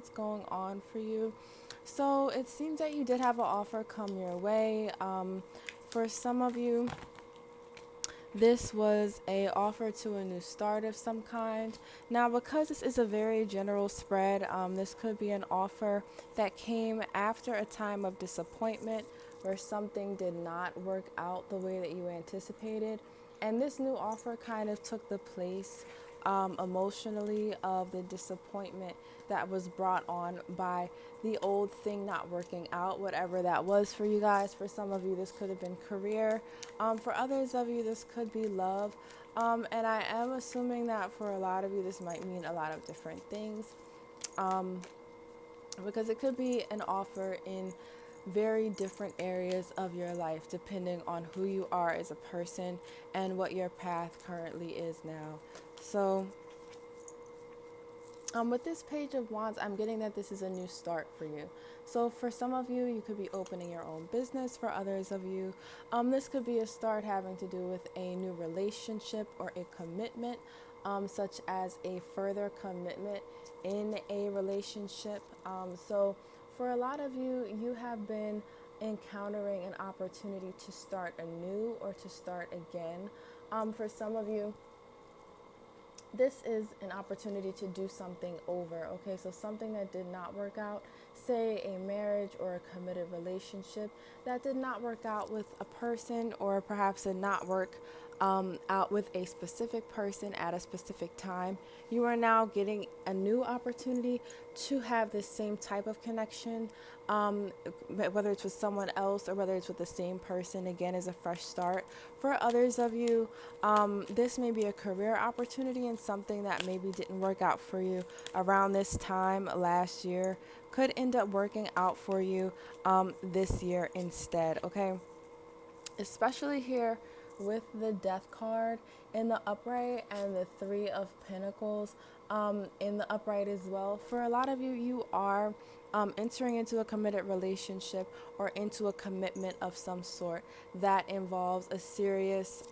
what's going on for you. So it seems that you did have an offer come your way. For some of you, this was a offer to a new start of some kind. Now, because this is a very general spread, this could be an offer that came after a time of disappointment where something did not work out the way that you anticipated. And this new offer kind of took the place emotionally of the disappointment that was brought on by the old thing not working out, whatever that was for you guys. For some of you, this could have been career. For others of you, this could be love. And I am assuming that for a lot of you, this might mean a lot of different things because it could be an offer in very different areas of your life depending on who you are as a person and what your path currently is now. So with this Page of Wands, I'm getting that this is a new start for you. So for some of you, you could be opening your own business. For others of you, this could be a start having to do with a new relationship or a commitment, such as a further commitment in a relationship. So for a lot of you, you have been encountering an opportunity to start anew or to start again. For some of you, this is an opportunity to do something over. Okay, so something that did not work out, say a marriage or a committed relationship that did not work out with a person, or perhaps did not work out with a specific person at a specific time. You are now getting a new opportunity to have this same type of connection, whether it's with someone else or whether it's with the same person, again, is a fresh start. For others of you, this may be a career opportunity, and something that maybe didn't work out for you around this time last year could end up working out for you this year instead, okay? Especially here with the Death card in the upright and the Three of Pentacles in the upright as well. For a lot of you, you are entering into a committed relationship or into a commitment of some sort that involves a serious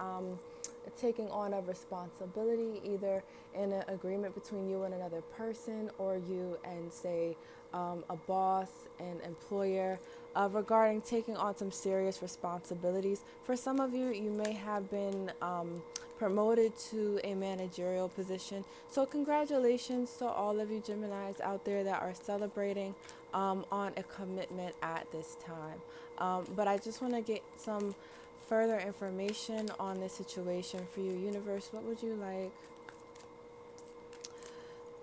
taking on a responsibility, either in an agreement between you and another person, or you and, say, a boss, an employer, regarding taking on some serious responsibilities. For some of you, you may have been promoted to a managerial position. So congratulations to all of you Geminis out there that are celebrating on a commitment at this time. But I just want to get some further information on this situation for you. Universe, what would you like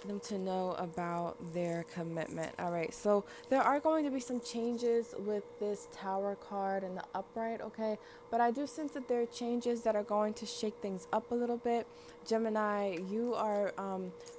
them to know about their commitment? All right, so there are going to be some changes with this Tower card and the upright, okay? But I do sense that there are changes that are going to shake things up a little bit. Gemini, you are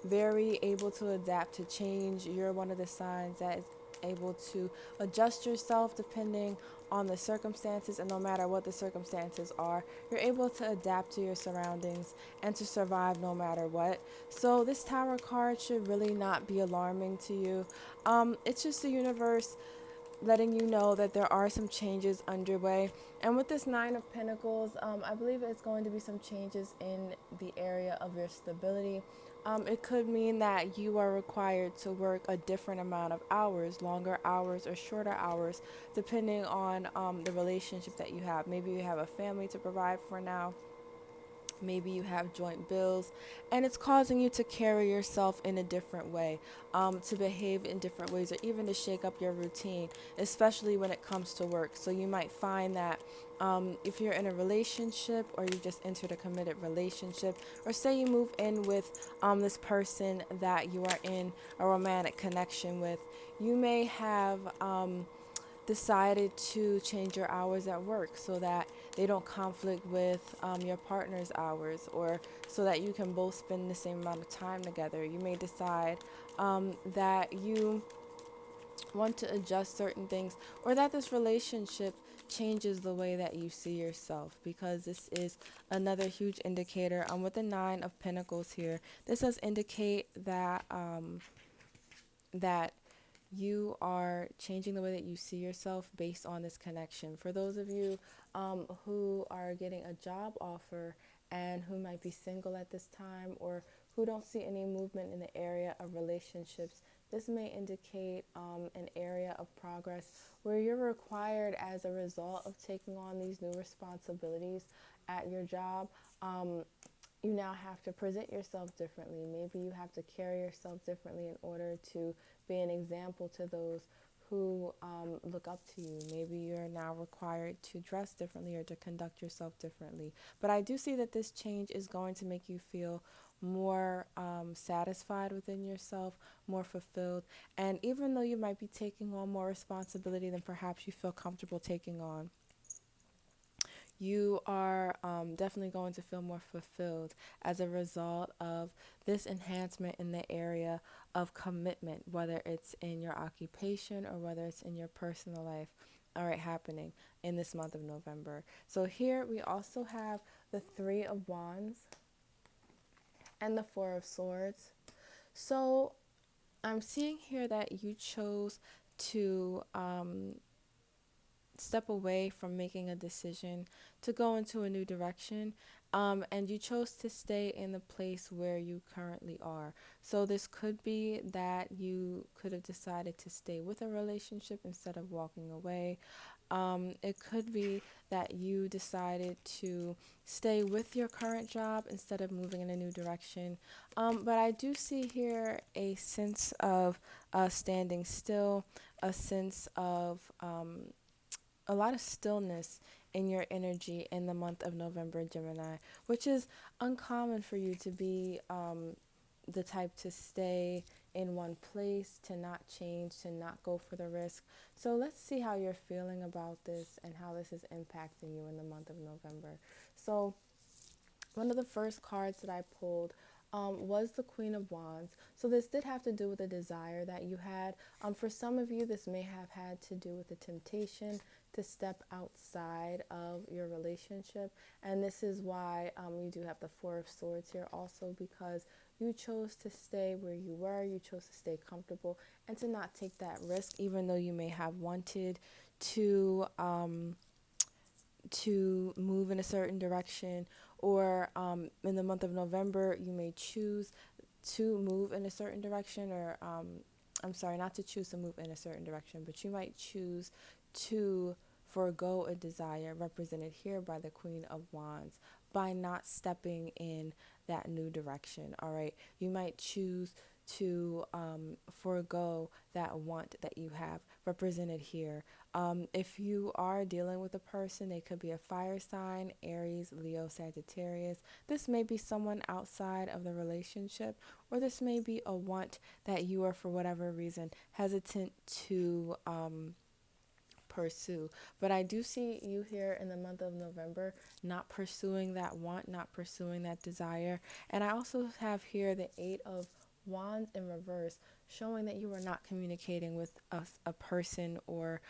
very able to adapt to change. You're one of the signs that is able to adjust yourself depending on the circumstances, and no matter what the circumstances are, you're able to adapt to your surroundings and to survive no matter what. So this Tower card should really not be alarming to you. It's just the universe letting you know that there are some changes underway. And with this Nine of Pentacles, I believe it's going to be some changes in the area of your stability. It could mean that you are required to work a different amount of hours, longer hours or shorter hours, depending on the relationship that you have. Maybe you have a family to provide for now. Maybe you have joint bills, and it's causing you to carry yourself in a different way, to behave in different ways, or even to shake up your routine, especially when it comes to work. So you might find that if you're in a relationship, or you just entered a committed relationship, or say you move in with this person that you are in a romantic connection with, you may have decided to change your hours at work so that they don't conflict with your partner's hours, or so that you can both spend the same amount of time together. You may decide that you want to adjust certain things, or that this relationship changes the way that you see yourself, because this is another huge indicator. With the Nine of Pentacles here, this does indicate that that you are changing the way that you see yourself based on this connection. For those of you who are getting a job offer and who might be single at this time, or who don't see any movement in the area of relationships, This may indicate an area of progress where you're required, as a result of taking on these new responsibilities at your job. You now have to present yourself differently. Maybe you have to carry yourself differently in order to be an example to those who look up to you. Maybe you're now required to dress differently or to conduct yourself differently. But I do see that this change is going to make you feel more satisfied within yourself, more fulfilled. And even though you might be taking on more responsibility than perhaps you feel comfortable taking on, you are definitely going to feel more fulfilled as a result of this enhancement in the area of commitment, whether it's in your occupation or whether it's in your personal life. All right, happening in this month of November. So here we also have the Three of Wands and the Four of Swords. So I'm seeing here that you chose to step away from making a decision to go into a new direction. And you chose to stay in the place where you currently are. So this could be that you could have decided to stay with a relationship instead of walking away. It could be that you decided to stay with your current job instead of moving in a new direction. But I do see here a sense of standing still, a sense of a lot of stillness in your energy in the month of November, Gemini, which is uncommon for you to be the type to stay in one place, to not change, to not go for the risk. So let's see how you're feeling about this and how this is impacting you in the month of November. So one of the first cards that I pulled was the Queen of Wands. So this did have to do with a desire that you had. For some of you, this may have had to do with the temptation to step outside of your relationship. And this is why you do have the Four of Swords here also, because you chose to stay where you were. You chose to stay comfortable and to not take that risk, even though you may have wanted to move in a certain direction, or in the month of November, you may choose to move in a certain direction, or I'm sorry, not to choose to move in a certain direction, but you might choose to forego a desire represented here by the Queen of Wands by not stepping in that new direction. All right, you might choose to forego that want that you have represented here. If you are dealing with a person, they could be a fire sign, Aries, Leo, Sagittarius. This may be someone outside of the relationship, or this may be a want that you are, for whatever reason, hesitant to pursue. But I do see you here in the month of November not pursuing that want, not pursuing that desire. And I also have here the Eight of Wands in reverse, showing that you are not communicating with a person, or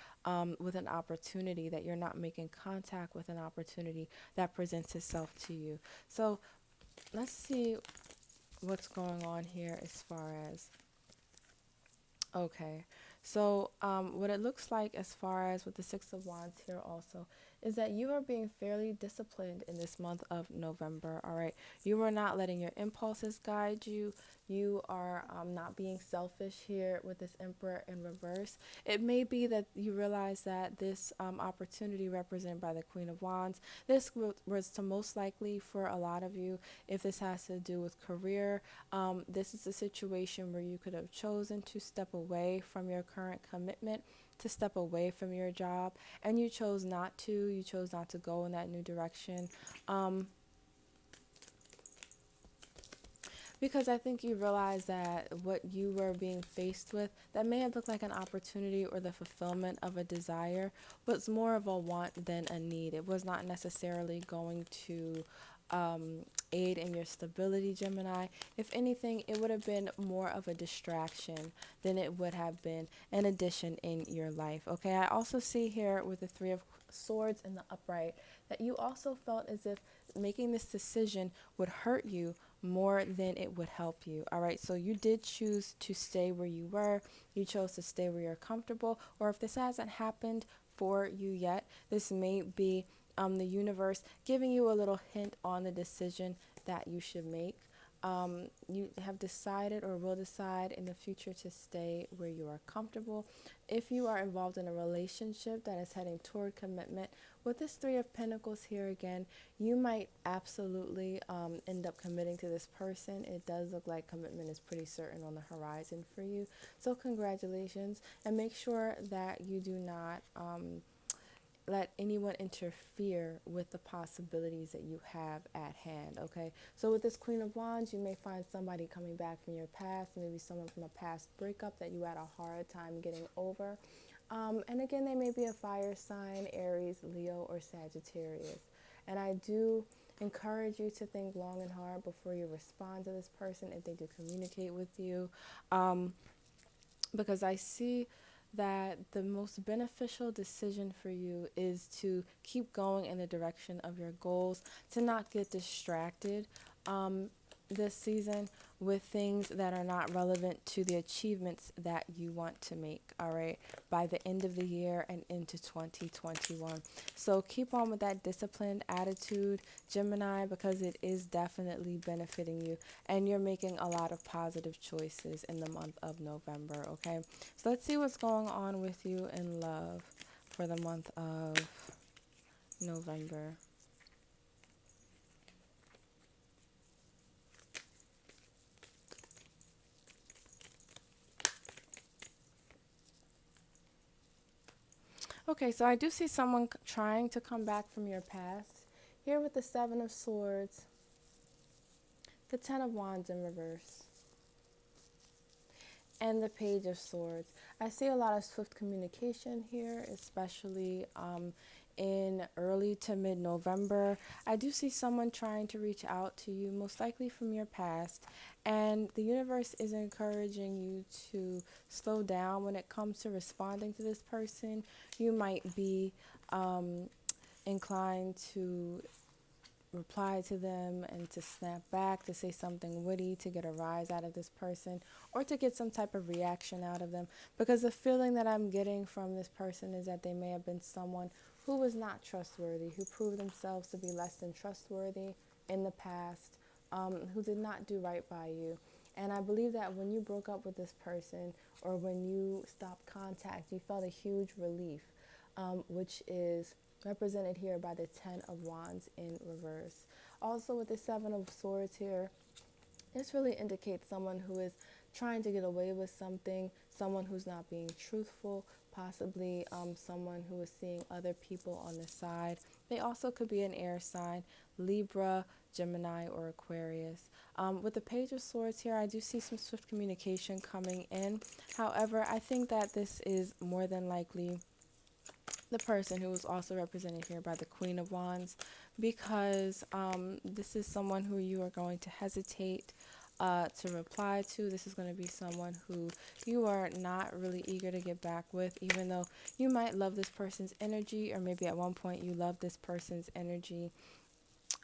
with an opportunity, that you're not making contact with an opportunity that presents itself to you. So let's see what's going on here as far as, okay. So what it looks like as far as with the Six of Wands here also is that you are being fairly disciplined in this month of November, all right? You are not letting your impulses guide you. You are not being selfish here with this Emperor in reverse. It may be that you realize that this opportunity represented by the Queen of Wands, this was to most likely for a lot of you, if this has to do with career, this is a situation where you could have chosen to step away from your current commitment, to step away from your job, and you chose not to. You chose not to go in that new direction. Because I think you realize that what you were being faced with, that may have looked like an opportunity or the fulfillment of a desire, was more of a want than a need. It was not necessarily going to aid in your stability, Gemini. If anything, it would have been more of a distraction than it would have been an addition in your life. Okay, I also see here with the Three of Swords in the upright that you also felt as if making this decision would hurt you more than it would help you. All right, so you did choose to stay where you were. You chose to stay where you're comfortable, or if this hasn't happened for you yet, this may be the universe giving you a little hint on the decision that you should make. You have decided or will decide in the future to stay where you are comfortable. If you are involved in a relationship that is heading toward commitment, with this Three of Pentacles here again, you might absolutely end up committing to this person. It does look like commitment is pretty certain on the horizon for you. So congratulations, and make sure that you do not let anyone interfere with the possibilities that you have at hand, okay? So with this Queen of Wands, you may find somebody coming back from your past, maybe someone from a past breakup that you had a hard time getting over. And again, they may be a fire sign, Aries, Leo, or Sagittarius. And I do encourage you to think long and hard before you respond to this person if they do communicate with you. Because I see that the most beneficial decision for you is to keep going in the direction of your goals, to not get distracted this season with things that are not relevant to the achievements that you want to make, all right, by the end of the year and into 2021. So keep on with that disciplined attitude, Gemini, because it is definitely benefiting you and you're making a lot of positive choices in the month of November, okay? So let's see what's going on with you in love for the month of November. Okay, so I do see someone trying to come back from your past. Here with the Seven of Swords, the Ten of Wands in reverse, and the Page of Swords. I see a lot of swift communication here, especially in early to mid-November. I do see someone trying to reach out to you, most likely from your past, and the universe is encouraging you to slow down when it comes to responding to this person. You might be inclined to reply to them and to snap back, to say something witty, to get a rise out of this person, or to get some type of reaction out of them. Because the feeling that I'm getting from this person is that they may have been someone who was not trustworthy, who proved themselves to be less than trustworthy in the past, who did not do right by you. And I believe that when you broke up with this person or when you stopped contact, you felt a huge relief, which is represented here by the Ten of Wands in reverse. Also with the Seven of Swords here, this really indicates someone who is trying to get away with something, someone who's not being truthful, possibly someone who is seeing other people on the side. They also could be an air sign, Libra, Gemini, or Aquarius. With the Page of Swords here, I do see some swift communication coming in. However, I think that this is more than likely the person who is also represented here by the Queen of Wands, because this is someone who you are going to hesitate to reply to. This is going to be someone who you are not really eager to get back with, even though you might love this person's energy, or maybe at one point you love this person's energy.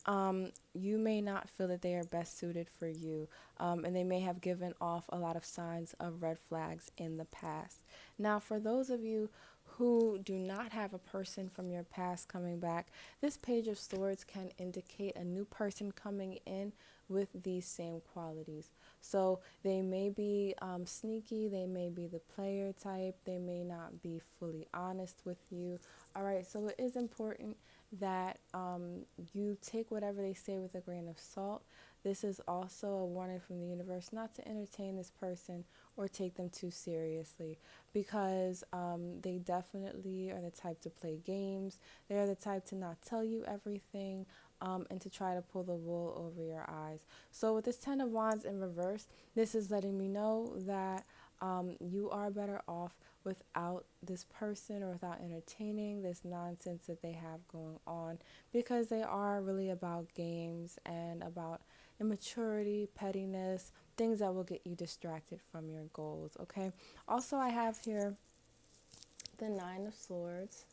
You may not feel that they are best suited for you, and they may have given off a lot of signs of red flags in the past. Now, for those of you who do not have a person from your past coming back, this Page of Swords can indicate a new person coming in with these same qualities. So they may be sneaky, they may be the player type, they may not be fully honest with you. All right, so it is important that you take whatever they say with a grain of salt. This is also a warning from the universe not to entertain this person or take them too seriously, because they definitely are the type to play games. They're the type to not tell you everything, and to try to pull the wool over your eyes. So with this Ten of Wands in reverse, this is letting me know that you are better off without this person, or without entertaining this nonsense that they have going on, because they are really about games and about immaturity, pettiness, things that will get you distracted from your goals, okay? Also, I have here the Nine of Swords,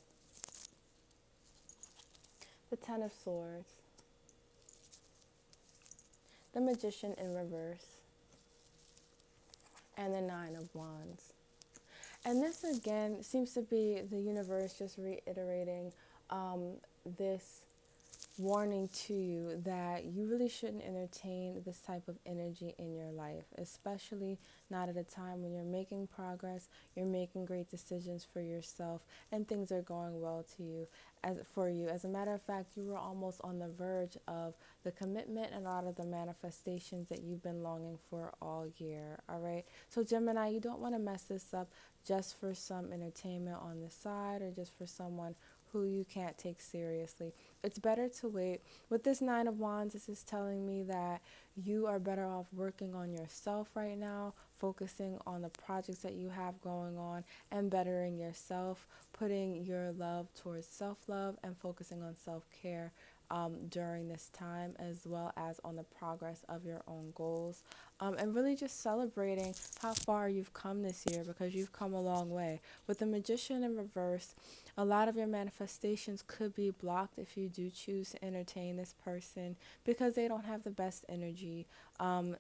the Ten of Swords, the Magician in reverse, and the Nine of Wands. And this again seems to be the universe just reiterating this warning to you that you really shouldn't entertain this type of energy in your life, especially not at a time when you're making progress, you're making great decisions for yourself, and things are going well to you. As a matter of fact, you were almost on the verge of the commitment and a lot of the manifestations that you've been longing for all year. All right. So Gemini, you don't want to mess this up just for some entertainment on the side or just for someone who you can't take seriously. It's better to wait. With this Nine of Wands, this is telling me that you are better off working on yourself right now, focusing on the projects that you have going on and bettering yourself, putting your love towards self-love and focusing on self-care during this time, as well as on the progress of your own goals, and really just celebrating how far you've come this year, because you've come a long way. With the Magician in reverse, a lot of your manifestations could be blocked if you do choose to entertain this person because they don't have the best energy.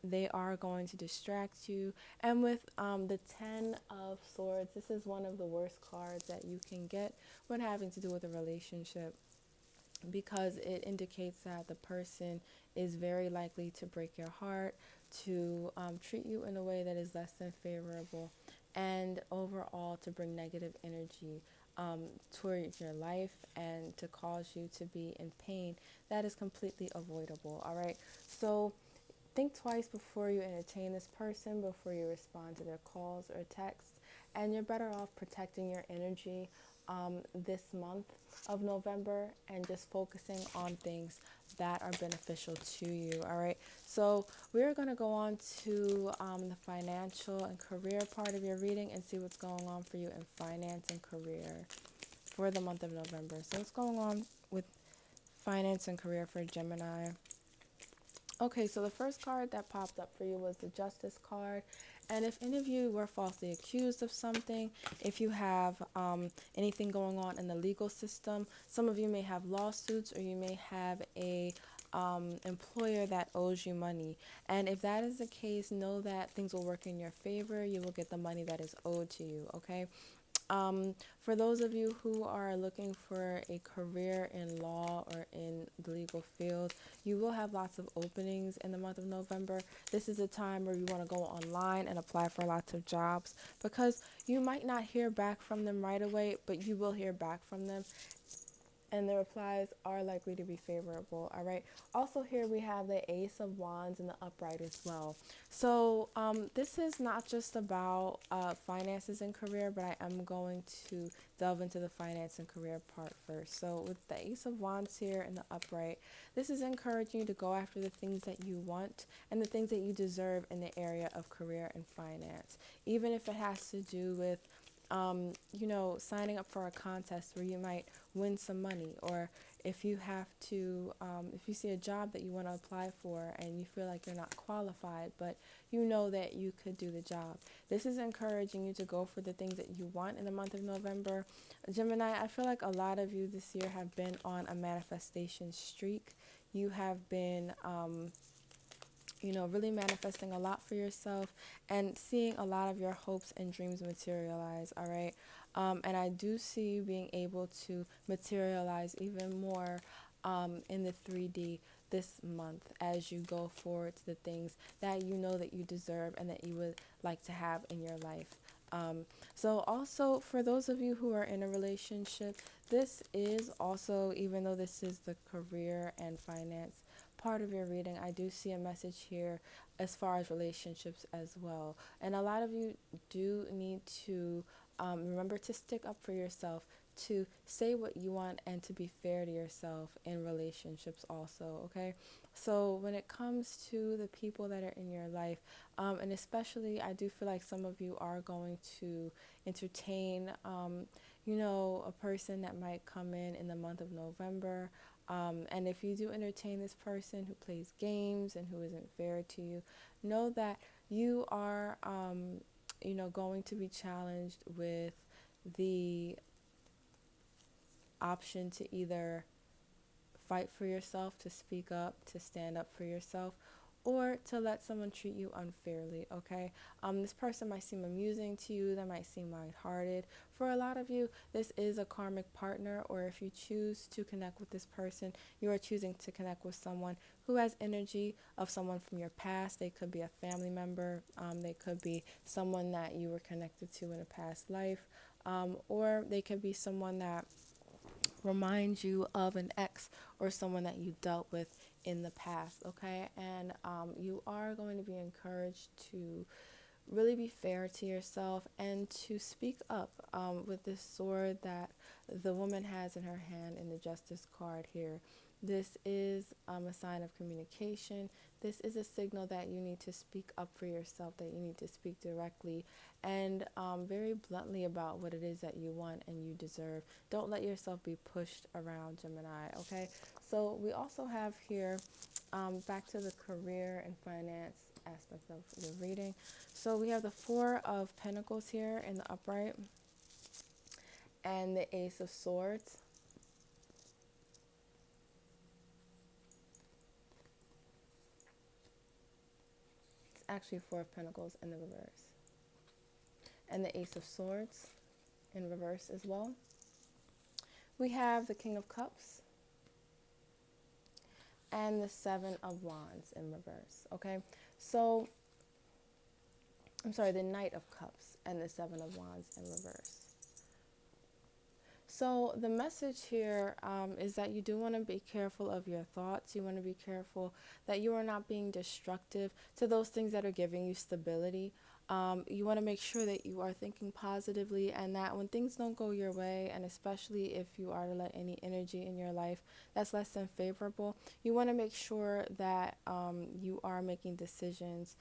They are going to distract you. And with the Ten of Swords, this is one of the worst cards that you can get when having to do with a relationship, because it indicates that the person is very likely to break your heart, to treat you in a way that is less than favorable, and overall to bring negative energy towards your life and to cause you to be in pain that is completely avoidable. All right. So think twice before you entertain this person, before you respond to their calls or texts, and you're better off protecting your energy this month of November and just focusing on things that are beneficial to you. All right. So we're going to go on to the financial and career part of your reading and see what's going on for you in finance and career for the month of November. So what's going on with finance and career for Gemini? Okay, so the first card that popped up for you was the Justice card. And if any of you were falsely accused of something, if you have anything going on in the legal system, some of you may have lawsuits or you may have a employer that owes you money. And if that is the case, know that things will work in your favor. You will get the money that is owed to you, okay? For those of you who are looking for a career in law or in the legal field, you will have lots of openings in the month of November. This is a time where you want to go online and apply for lots of jobs, because you might not hear back from them right away, but you will hear back from them, and the replies are likely to be favorable. All right. Also, here we have the Ace of Wands in the upright as well. So this is not just about finances and career, but I am going to delve into the finance and career part first. So with the Ace of Wands here in the upright, this is encouraging you to go after the things that you want and the things that you deserve in the area of career and finance, even if it has to do with signing up for a contest where you might win some money, or if you have to, if you see a job that you want to apply for and you feel like you're not qualified, but you know that you could do the job. This is encouraging you to go for the things that you want in the month of November. Gemini, I feel like a lot of you this year have been on a manifestation streak. You have been, really manifesting a lot for yourself and seeing a lot of your hopes and dreams materialize, all right? And I do see you being able to materialize even more in the 3D this month as you go forward to the things that you know that you deserve and that you would like to have in your life. So also for those of you who are in a relationship, this is also, even though this is the career and finance part of your reading, I do see a message here as far as relationships as well. And a lot of you do need to remember to stick up for yourself, to say what you want, and to be fair to yourself in relationships also, okay? So when it comes to the people that are in your life, and especially I do feel like some of you are going to entertain, a person that might come in the month of November. And if you do entertain this person who plays games and who isn't fair to you, know that you are, going to be challenged with the option to either fight for yourself, to speak up, to stand up for yourself, or to let someone treat you unfairly, okay? This person might seem amusing to you, they might seem lighthearted. For a lot of you, this is a karmic partner, or if you choose to connect with this person, you are choosing to connect with someone who has energy of someone from your past. They could be a family member, they could be someone that you were connected to in a past life, or they could be someone that reminds you of an ex or someone that you dealt with in the past, okay? And you are going to be encouraged to really be fair to yourself and to speak up with this sword that the woman has in her hand in the Justice card here. This is a sign of communication. This is a signal that you need to speak up for yourself, that you need to speak directly and very bluntly about what it is that you want and you deserve. Don't let yourself be pushed around, Gemini, okay? So we also have here, back to the career and finance aspect of your reading. So we have the Four of Pentacles here in the upright and the Ace of Swords. It's actually Four of Pentacles in the reverse. And the Ace of Swords in reverse as well. We have the King of Cups and the Seven of Wands in reverse, okay? So, I'm sorry, the Knight of Cups and the Seven of Wands in reverse. So the message here is that you do want to be careful of your thoughts. You want to be careful that you are not being destructive to those things that are giving you stability. You want to make sure that you are thinking positively and that when things don't go your way, and especially if you are to let any energy in your life that's less than favorable, you want to make sure that you are making decisions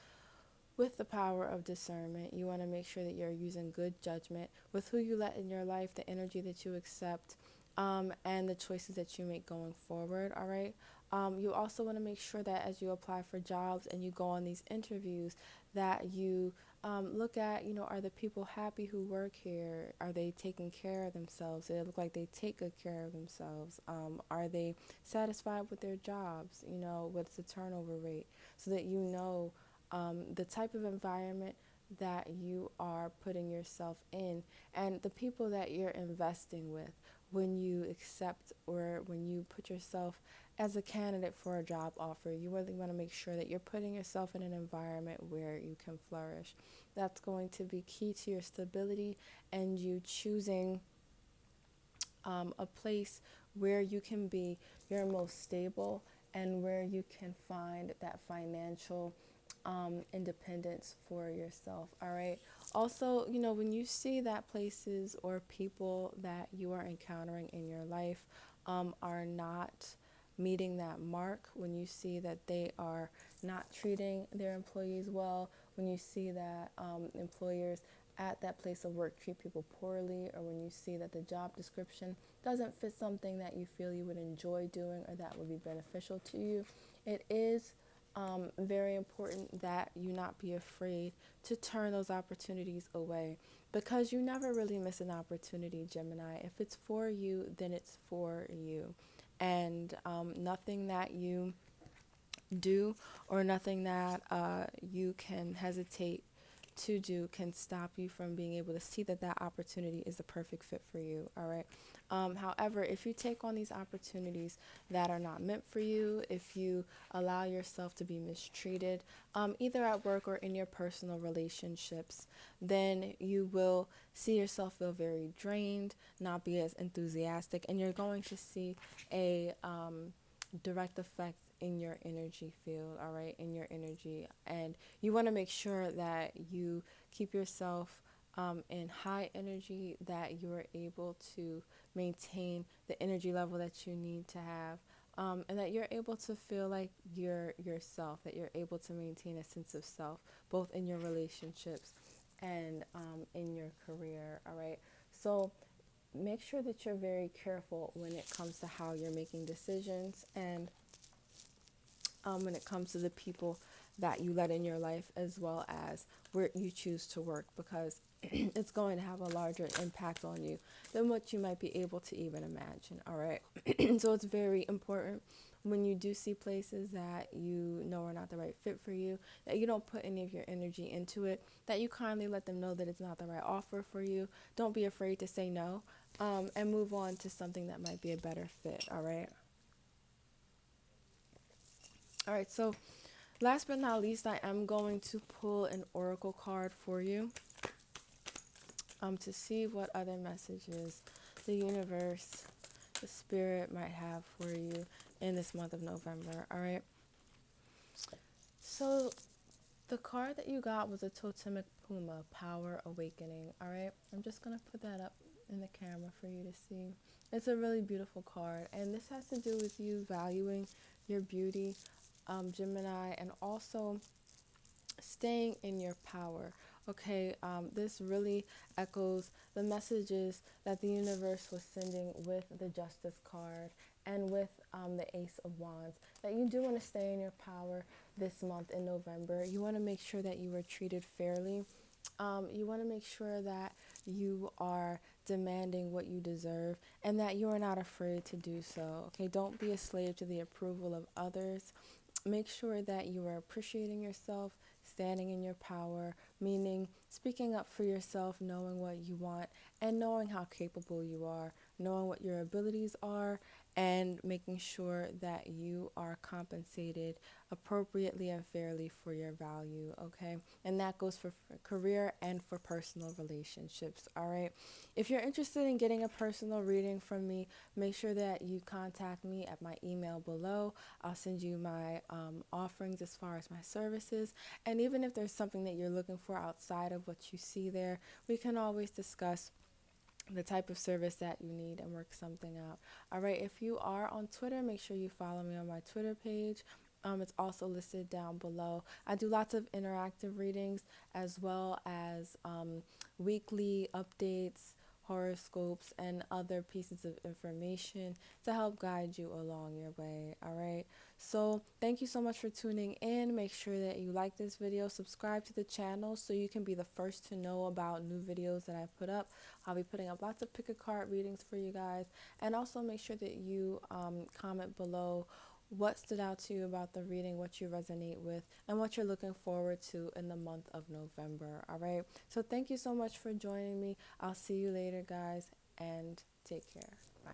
with the power of discernment. You want to make sure that you're using good judgment with who you let in your life, the energy that you accept, and the choices that you make going forward, all right? You also want to make sure that as you apply for jobs and you go on these interviews, that you look at, are the people happy who work here? Are they taking care of themselves? Do they look like they take good care of themselves? Are they satisfied with their jobs? What's the turnover rate? So that the type of environment that you are putting yourself in and the people that you're investing with when you accept or when you put yourself as a candidate for a job offer. You really want to make sure that you're putting yourself in an environment where you can flourish. That's going to be key to your stability and you choosing a place where you can be your most stable and where you can find that financial independence for yourself. All right. Also, when you see that places or people that you are encountering in your life are not meeting that mark, when you see that they are not treating their employees well, when you see that employers at that place of work treat people poorly, or when you see that the job description doesn't fit something that you feel you would enjoy doing or that would be beneficial to you, it is very important that you not be afraid to turn those opportunities away, because you never really miss an opportunity, Gemini. If it's for you, then it's for you. And nothing that you do or nothing that you can hesitate to do can stop you from being able to see that that opportunity is the perfect fit for you. All right. However, if you take on these opportunities that are not meant for you, if you allow yourself to be mistreated, either at work or in your personal relationships, then you will see yourself feel very drained, not be as enthusiastic, and you're going to see a direct effect in your energy field, all right, in your energy. And you want to make sure that you keep yourself in high energy, that you are able to maintain the energy level that you need to have, and that you're able to feel like you're yourself, that you're able to maintain a sense of self, both in your relationships and in your career, all right? So make sure that you're very careful when it comes to how you're making decisions and when it comes to the people that you let in your life, as well as where you choose to work, because it's going to have a larger impact on you than what you might be able to even imagine. All right. So it's very important when you do see places that you know are not the right fit for you, that you don't put any of your energy into it, that you kindly let them know that it's not the right offer for you. Don't be afraid to say no, and move on to something that might be a better fit. All right. All right. So last but not least, I am going to pull an oracle card for you, to see what other messages the universe, the spirit might have for you in this month of November. All right. So the card that you got was a totemic puma, power awakening. All right. I'm just going to put that up in the camera for you to see. It's a really beautiful card. And this has to do with you valuing your beauty, Gemini, and also staying in your power. Okay, this really echoes the messages that the universe was sending with the Justice card and with the Ace of Wands, that you do want to stay in your power this month in November. You want to make sure that you are treated fairly. You want to make sure that you are demanding what you deserve and that you are not afraid to do so. Okay, don't be a slave to the approval of others. Make sure that you are appreciating yourself, standing in your power, meaning speaking up for yourself, knowing what you want, and knowing how capable you are, knowing what your abilities are, and making sure that you are compensated appropriately and fairly for your value, okay? And that goes for career and for personal relationships, all right? If you're interested in getting a personal reading from me, make sure that you contact me at my email below. I'll send you my offerings as far as my services. And even if there's something that you're looking for outside of what you see there, we can always discuss the type of service that you need and work something out. All right, if you are on Twitter, make sure you follow me on my Twitter page. It's also listed down below. I do lots of interactive readings as well as weekly updates, horoscopes, and other pieces of information to help guide you along your way. All right. So thank you so much for tuning in. Make sure that you like this video, subscribe to the channel so you can be the first to know about new videos that I put up. I'll be putting up lots of pick a card readings for you guys. And also make sure that you comment below what stood out to you about the reading, what you resonate with, and what you're looking forward to in the month of November. All right. So thank you so much for joining me. I'll see you later, guys, and take care. Bye.